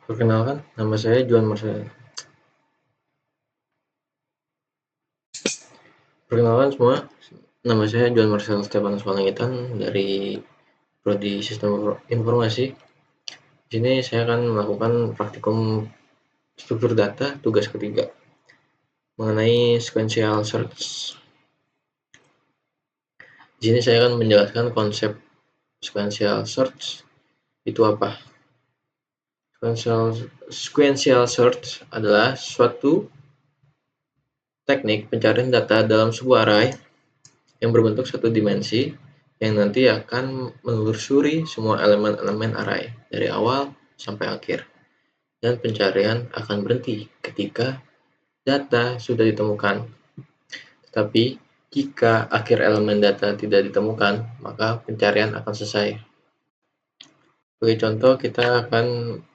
Perkenalkan, nama saya Juan Marcel. Perkenalkan semua, nama saya Juan Marcel Stefanus Palangitan dari Prodi Sistem Informasi. Di sini saya akan melakukan praktikum struktur data tugas ketiga mengenai sequential search. Di sini saya akan menjelaskan konsep sequential search itu apa. Sequential search adalah suatu teknik pencarian data dalam sebuah array yang berbentuk satu dimensi yang nanti akan menelusuri semua elemen-elemen array dari awal sampai akhir. Dan pencarian akan berhenti ketika data sudah ditemukan. Tetapi jika akhir elemen data tidak ditemukan, maka pencarian akan selesai. Sebagai contoh, kita akan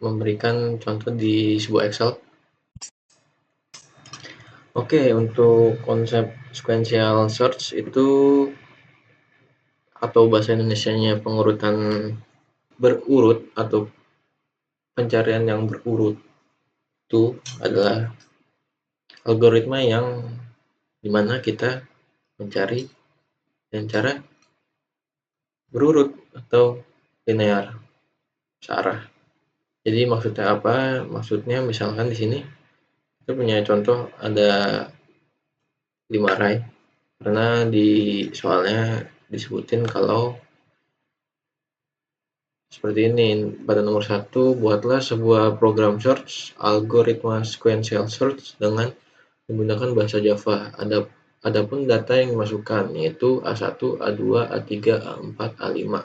memberikan contoh di sebuah Excel. Oke, untuk konsep sequential search itu atau bahasa Indonesianya pengurutan berurut atau pencarian yang berurut itu adalah algoritma yang dimana kita mencari dengan cara berurut atau linear searah. Jadi maksudnya apa? Maksudnya misalkan di sini kita punya contoh ada 5 array karena di soalnya disebutin kalau seperti ini. Pada nomor 1, buatlah sebuah program search algoritma sequential search dengan menggunakan bahasa Java. Adapun data yang dimasukkan yaitu A1, A2, A3, A4, A5.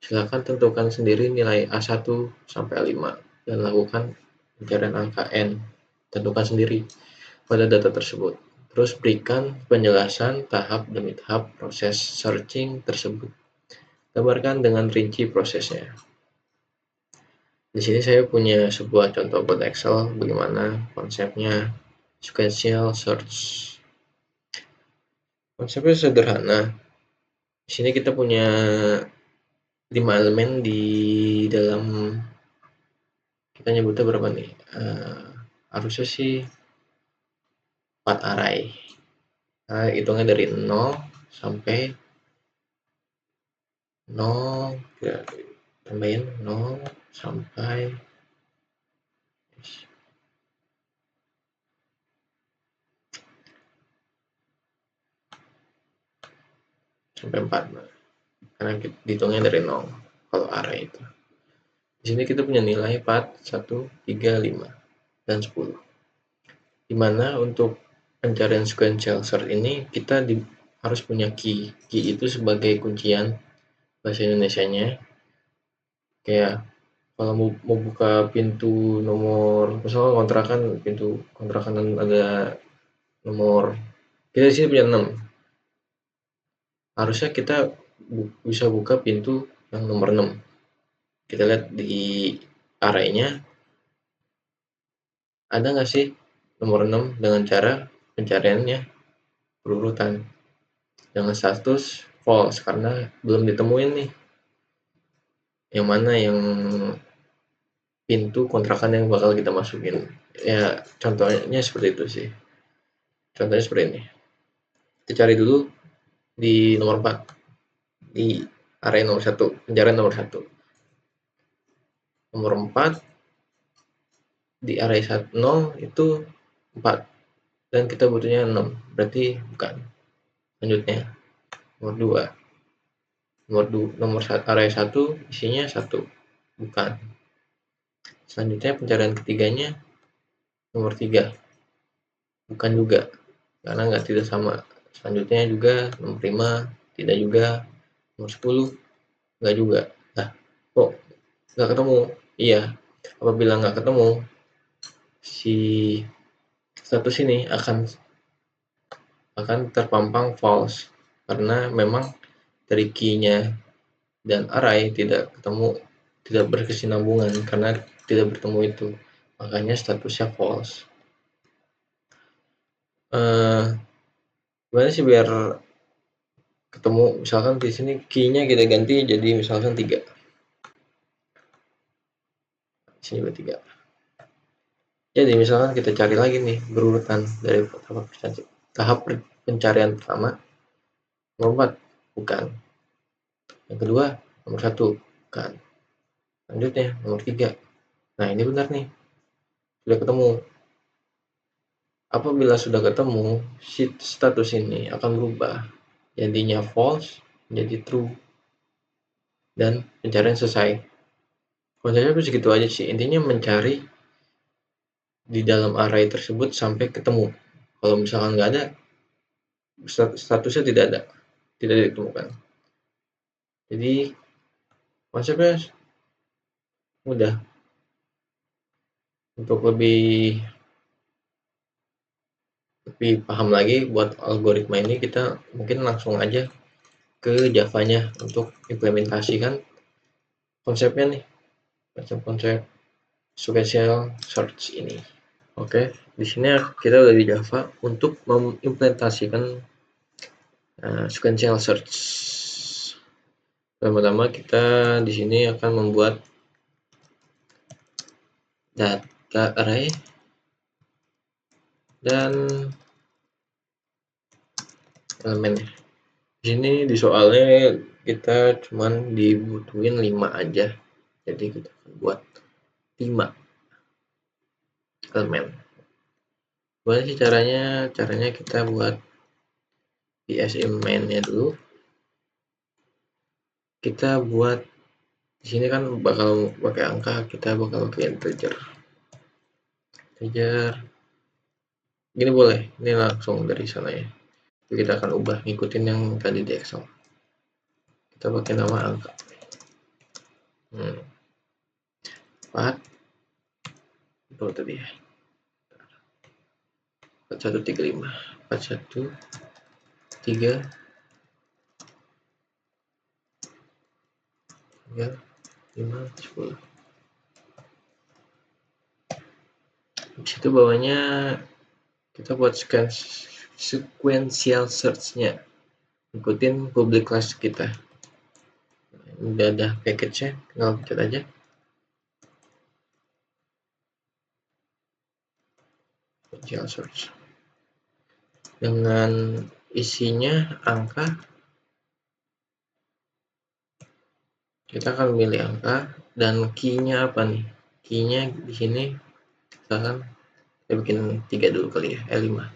Silakan tentukan sendiri nilai A1 sampai A5 dan lakukan pencarian angka N. Tentukan sendiri pada data tersebut. Terus berikan penjelasan tahap demi tahap proses searching tersebut. Gambarkan dengan rinci prosesnya. Di sini saya punya sebuah contoh buat Excel bagaimana konsepnya sequential search. Konsepnya sederhana. Di sini kita punya 5 elemen di dalam, kita nyebutnya berapa nih? Harusnya sih 4 array. Nah, hitungnya dari 0 sampai 0, ya, tambahin 0 sampai sampai 4. Karena dihitungnya dari 0 kalau array itu. Di sini kita punya nilai 4, 1, 3, 5, dan 10. Dimana untuk pencarian sequential search ini kita harus punya key. Key itu sebagai kuncian bahasa Indonesianya. Kayak kalau mau buka pintu nomor, misalnya kontrakan, pintu kontrakan ada nomor, kita di sini punya 6. Harusnya kita bisa buka pintu yang nomor 6. Kita lihat di array-nya ada nggak sih nomor 6 dengan cara pencariannya berurutan dengan status false karena belum ditemuin nih yang mana yang pintu kontrakan yang bakal kita masukin. Ya contohnya seperti itu sih. Contohnya seperti ini. Kita cari dulu di nomor 4 di area nomor 1, pencarian nomor 1. Nomor 4 di area 0 itu 4 dan kita butuhnya 6, berarti bukan. Selanjutnya nomor 2, nomor area 1 isinya 1, bukan. Selanjutnya pencarian ketiganya nomor 3, bukan juga karena tidak sama. Selanjutnya juga nomor 5 tidak juga, nomor 10 enggak juga. Nah, kok nggak ketemu? Iya, apabila nggak ketemu, si status ini akan terpampang false karena memang dari key-nya dan array tidak ketemu, tidak berkesinambungan karena tidak bertemu itu, makanya statusnya false. Gimana sih biar ketemu? Misalkan di sini key-nya kita ganti jadi misalkan 3. Di sini juga 3. Jadi misalkan kita cari lagi nih berurutan dari tahap pencarian pertama, nomor 4, bukan. Yang kedua, nomor 1, bukan. Selanjutnya, nomor 3. Nah, ini benar nih, sudah ketemu. Apabila sudah ketemu, status ini akan berubah. Jadinya false, menjadi true, dan pencarian selesai. Konsepnya segitu aja sih, intinya mencari di dalam array tersebut sampai ketemu. Kalau misalkan nggak ada, statusnya tidak ditemukan. Jadi konsepnya mudah. Untuk lebih paham lagi buat algoritma ini, kita mungkin langsung aja ke Java-nya untuk implementasikan konsepnya nih, konsep sequential search ini. Oke, di sini kita udah di Java untuk mengimplementasikan sequential search. Pertama-tama kita di sini akan membuat data array dan elemen. Di sini di soalnya kita cuman dibutuhin 5 aja. Jadi kita akan buat 5 elemen. Gimana sih caranya? Caranya kita buat PSM main-nya dulu. Kita buat di sini kan bakal pakai angka, kita bakal pakai integer. Gini boleh, ini langsung dari sana ya. Jadi kita akan ubah ngikutin yang tadi di Excel. Kita pakai nama angka. 4 itu tadi ya. 4135. 4135 10. Di situ bawahnya kita buat sequential search-nya, ikutin public class kita. Udah ada package-nya, tinggal pencet aja. Sequential search dengan isinya angka. Kita akan memilih angka dan key-nya apa nih? Key-nya di sini misalkan saya bikin 3 dulu kali ya, 5.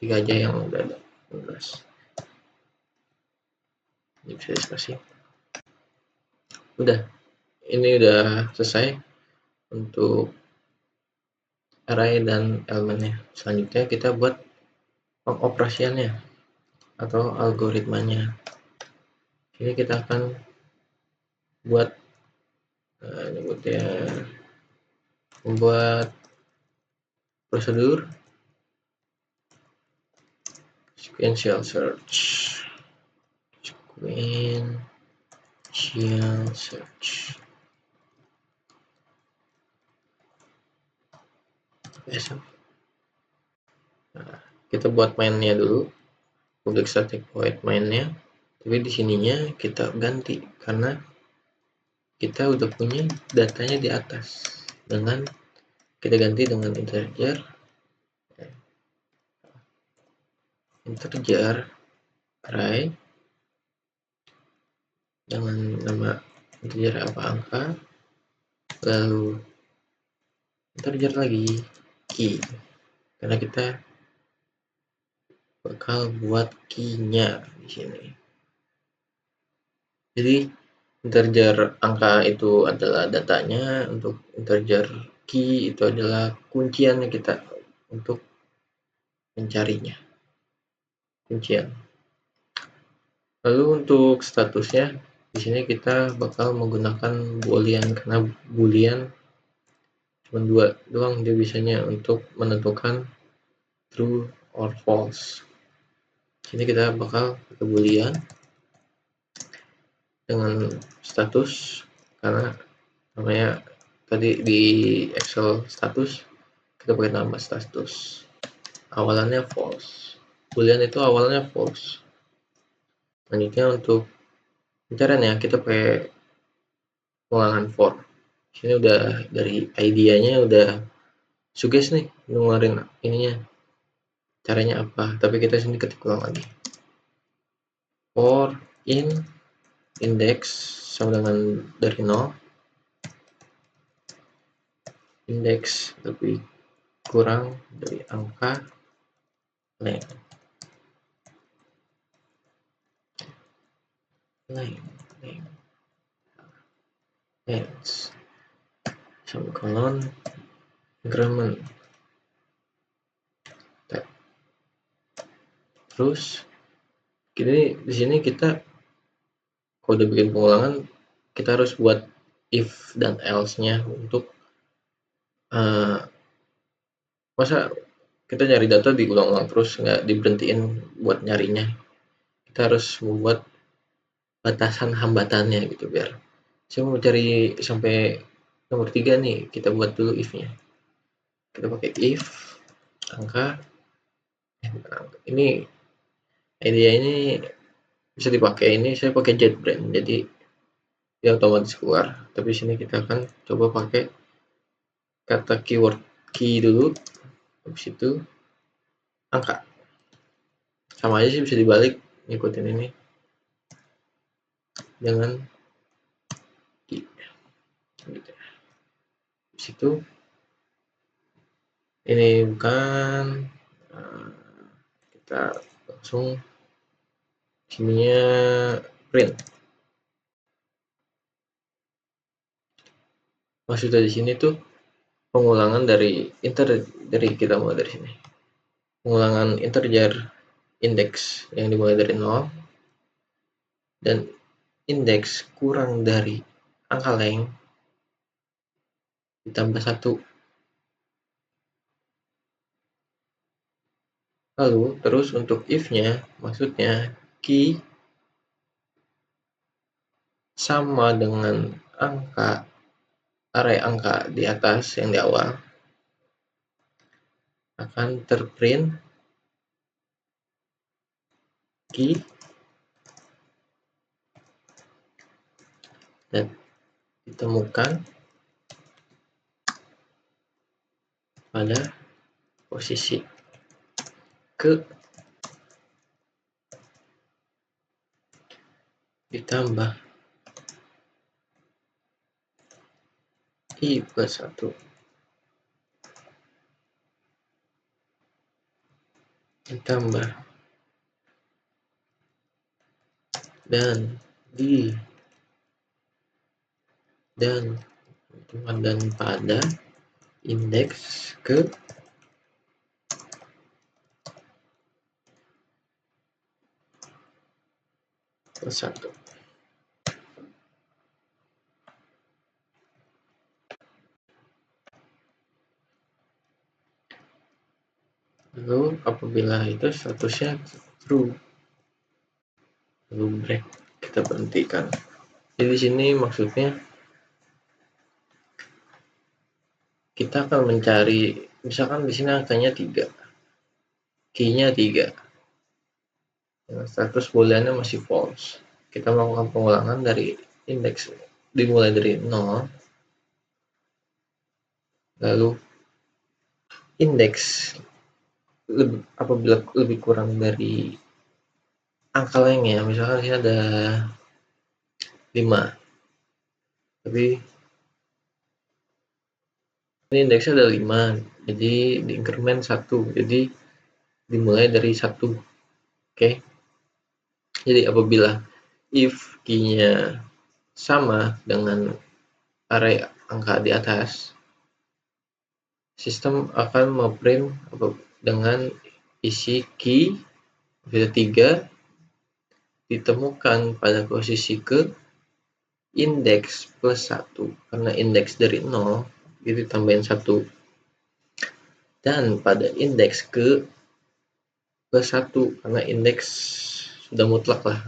3 aja yang udah ada. 15. Ini bisa displacing. Udah, ini udah selesai untuk array dan elemennya. Selanjutnya kita buat pengoperasiannya atau algoritmanya. Ini kita akan buat membuat prosedur sequential search. Nah, kita buat mainnya dulu, public static void mainnya, tapi di sininya kita ganti karena kita udah punya datanya di atas, dengan kita ganti dengan integer array dengan nama integer apa angka, lalu integer lagi key, karena kita bakal buat key-nya di sini. Jadi integer angka itu adalah datanya, untuk integer key itu adalah kunciannya kita untuk mencarinya, kuncian. Lalu untuk statusnya di sini kita bakal menggunakan boolean, karena boolean cuma 2 doang dia bisanya untuk menentukan true or false. Sini kita bakal pakai boolean dengan status, karena namanya tadi di Excel status kita pakai nama status, awalannya false. Boolean itu awalnya false. Selanjutnya untuk pencarian ya, kita pakai ulangan for. Sini udah dari idea-nya udah suges nih ngeluarin ininya, caranya apa, tapi kita sini ketik ulang lagi. For in index sama dengan dari 0, indeks lebih kurang dari angka length semikolon increment. Terus di sini kita kalau udah bikin pengulangan, kita harus buat if dan else-nya untuk masa kita nyari data diulang-ulang terus nggak diberhentiin buat nyarinya. Kita harus membuat batasan hambatannya gitu, biar saya mau cari sampai nomor 3 nih, kita buat dulu if-nya. Kita pakai if angka ini, idea ini bisa dipakai, ini saya pakai JetBrains jadi dia otomatis keluar, tapi sini kita akan coba pakai kata keyword key dulu, habis itu angka. Sama aja sih, bisa dibalik, ngikutin ini dengan key gitu. Habis itu ini bukan, kita langsung sininya print. Maksudnya di sini tuh pengulangan dari kita mulai dari sini. Pengulangan integer indeks yang dimulai dari 0 dan indeks kurang dari angka length ditambah 1. Lalu terus untuk if-nya, maksudnya key sama dengan array angka di atas yang di awal akan terprint key dan ditemukan pada posisi ke ditambah i plus 1 ditambah dan pada indeks ke plus 1. Lalu apabila itu statusnya true, lalu break, kita berhentikan. Jadi di sini maksudnya kita akan mencari, misalkan di sini angkanya 3, key-nya 3, status booleannya masih false. Kita melakukan pengulangan dari indeks dimulai dari 0, lalu indeks apabila lebih kurang dari angka lainnya, misalkan ini ada 5, tapi ini indeksnya ada 5, jadi di increment 1, jadi dimulai dari 1. Oke. Jadi apabila if key-nya sama dengan array angka di atas, sistem akan memprint dengan isi key 3 ditemukan pada posisi ke indeks plus 1, karena indeks dari 0 itu tambahin 1, dan pada indeks ke plus 1 karena indeks sudah mutlak lah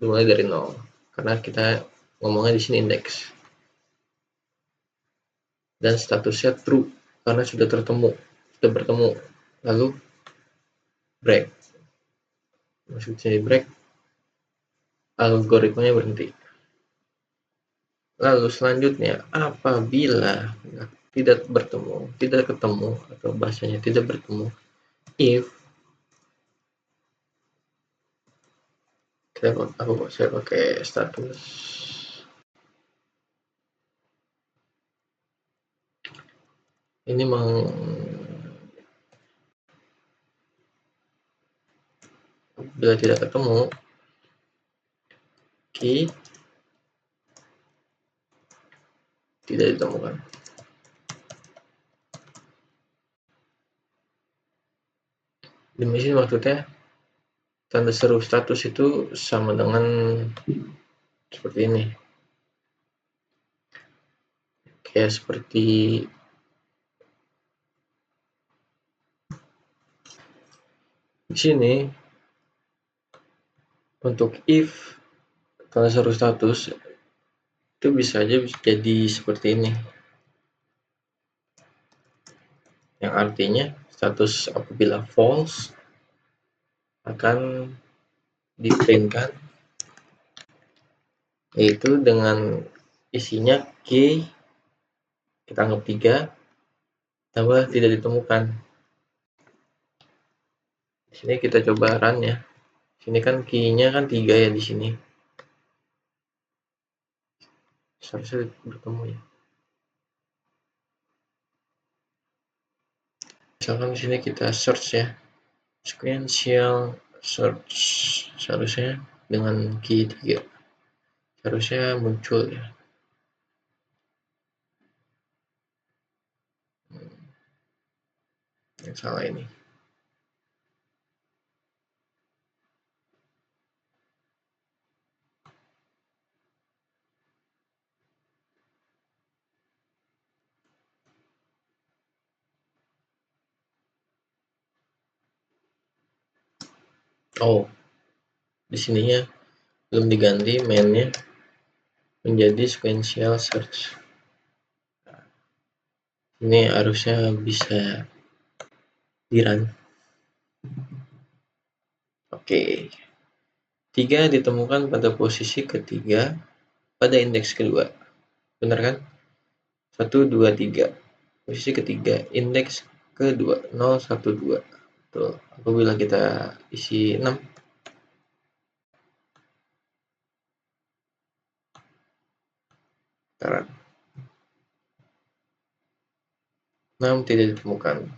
dimulai dari 0, karena kita ngomongnya di sini indeks, dan statusnya true karena sudah bertemu, lalu break. Maksudnya break, algoritmanya berhenti. Lalu selanjutnya, apabila tidak ketemu atau bahasanya tidak bertemu. If saya pakai status. Ini bila tidak ketemu key tidak ditemukan. Di sini maksudnya tanda seru status itu sama dengan seperti ini. Kayak seperti di sini untuk if tanda seru status itu bisa aja jadi seperti ini. Yang artinya status apabila false akan diprintkan, yaitu dengan isinya key kita anggap 3 tambah tidak ditemukan. Di sini kita coba run ya. Sini kan key-nya kan 3 ya di sini. Seharusnya bertemu ya. Misalkan di sini kita search ya. Sequential search seharusnya dengan key 3. Seharusnya muncul ya. Yang salah ini. Oh, di sininya belum diganti mainnya menjadi sequential search. Ini harusnya bisa di-run. Oke. 3 ditemukan pada posisi ketiga pada indeks kedua. Benar kan? 1, 2, 3. Posisi ketiga, indeks kedua, 0, 1, 2. Tuh, apabila kita isi 6, sekarang 6 tidak ditemukan.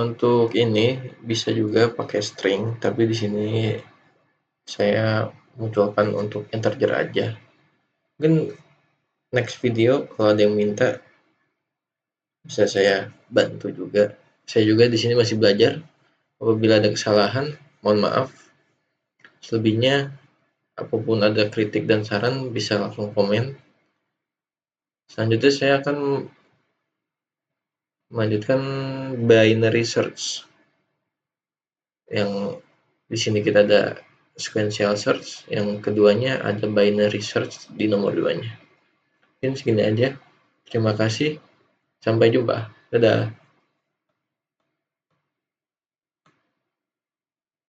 Untuk ini bisa juga pakai string, tapi di sini saya munculkan untuk integer aja. Mungkin next video kalau ada yang minta bisa saya bantu juga. Saya juga di sini masih belajar. Apabila ada kesalahan, mohon maaf. Selebihnya, apapun ada kritik dan saran bisa langsung komen. Selanjutnya saya akan melanjutkan binary search. Yang di sini kita ada sequential search, yang keduanya ada binary search di nomor 2-nya. Mungkin segini aja. Terima kasih. Sampai jumpa. Dadah.